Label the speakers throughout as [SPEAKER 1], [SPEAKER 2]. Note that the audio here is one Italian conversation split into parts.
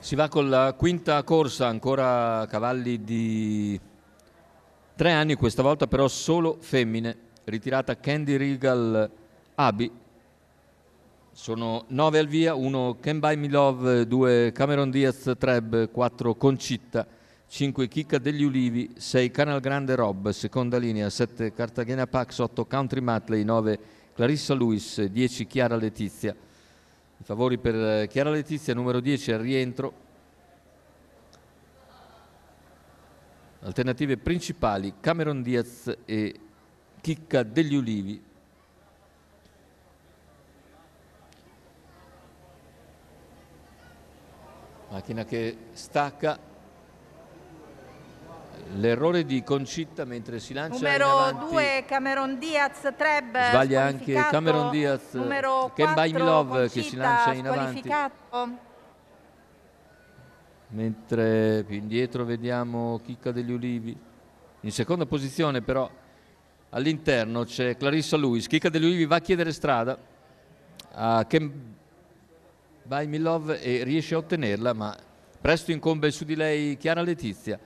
[SPEAKER 1] Si va con la quinta corsa, ancora cavalli di 3 anni, questa volta però solo femmine. Ritirata Candy Regal Abi. Sono 9 al via, 1 Can Buy Me Love, 2 Cameron Diaz Treb, 4 Concita, 5 Chicca degli Ulivi, 6 Canal Grande Rob, seconda linea, 7 Cartagena Pax, 8 Country Matley, 9 Clarissa Lewis, 10 Chiara Letizia. I favori per Chiara Letizia, numero 10 al rientro. Alternative principali Cameron Diaz e Chicca degli Ulivi. Macchina che stacca. L'errore di Concita mentre si lancia
[SPEAKER 2] numero
[SPEAKER 1] in avanti.
[SPEAKER 2] 2 Cameron Diaz Treb,
[SPEAKER 1] sbaglia anche Cameron Diaz.
[SPEAKER 2] numero
[SPEAKER 1] Can Buy Me
[SPEAKER 2] 4
[SPEAKER 1] Love
[SPEAKER 2] Concita,
[SPEAKER 1] che si lancia in avanti, mentre più indietro vediamo Chicca degli Ulivi. In seconda posizione però all'interno c'è Clarissa Lewis. Chicca degli Ulivi va a chiedere strada a Can Buy Me Love e riesce a ottenerla, ma presto incombe su di lei Chiara Letizia.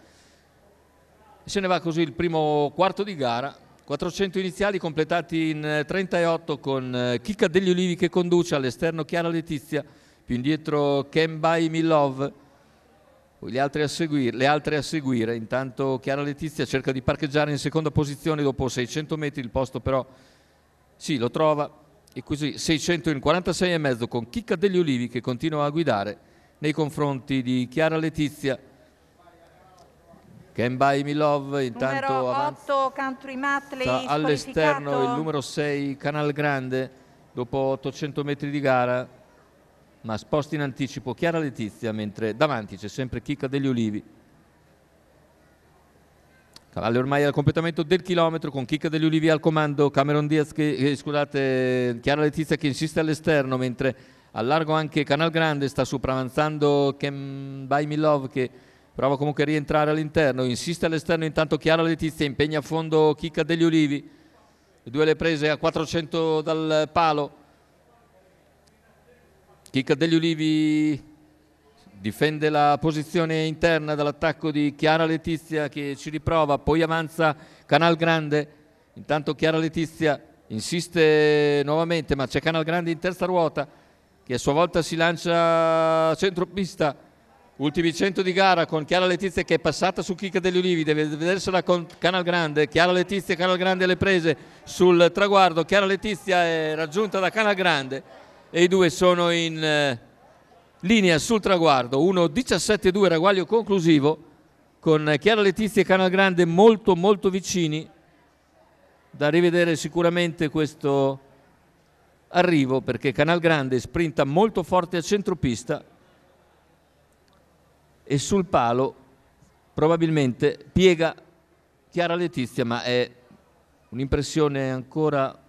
[SPEAKER 1] Se ne va così il primo quarto di gara, 400 iniziali completati in 38 con Chicca degli Ulivi che conduce, all'esterno Chiara Letizia, più indietro Can Buy Me Love, poi le altre a seguire. Intanto Chiara Letizia cerca di parcheggiare in seconda posizione dopo 600 metri, il posto però sì, lo trova, e così 600 in 46,5 con Chicca degli Ulivi che continua a guidare nei confronti di Chiara Letizia. Can Buy Me Love intanto
[SPEAKER 2] numero
[SPEAKER 1] avanza
[SPEAKER 2] 8 Country Matley
[SPEAKER 1] all'esterno, il numero 6 Canal Grande dopo 800 metri di gara, ma sposta in anticipo Chiara Letizia, mentre davanti c'è sempre Chicca degli Ulivi. Cavalli ormai al completamento del chilometro con Chicca degli Ulivi al comando, Cameron Diaz Chiara Letizia che insiste all'esterno, mentre al largo anche Canal Grande, sta sopravanzando Can Buy Me Love che prova comunque a rientrare all'interno, insiste all'esterno intanto Chiara Letizia, impegna a fondo Chicca degli Ulivi, le due le prese a 400 dal palo. Chicca degli Ulivi difende la posizione interna dall'attacco di Chiara Letizia che ci riprova, poi avanza Canal Grande, intanto Chiara Letizia insiste nuovamente, ma c'è Canal Grande in terza ruota che a sua volta si lancia a centropista. Ultimi 100 di gara con Chiara Letizia che è passata su Chicca degli Ulivi, deve vedersela con Canal Grande. Chiara Letizia e Canal Grande le prese sul traguardo, Chiara Letizia è raggiunta da Canal Grande e i due sono in linea sul traguardo. 1:17,2 ragguaglio conclusivo con Chiara Letizia e Canal Grande molto molto vicini. Da rivedere sicuramente questo arrivo, perché Canal Grande sprinta molto forte a centropista e sul palo probabilmente piega Chiara Letizia, ma è un'impressione ancora,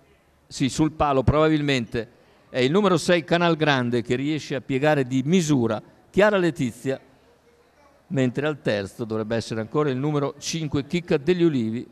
[SPEAKER 1] sì, sul palo probabilmente è il numero 6 Canal Grande che riesce a piegare di misura Chiara Letizia, mentre al terzo dovrebbe essere ancora il numero 5 Chicca degli Ulivi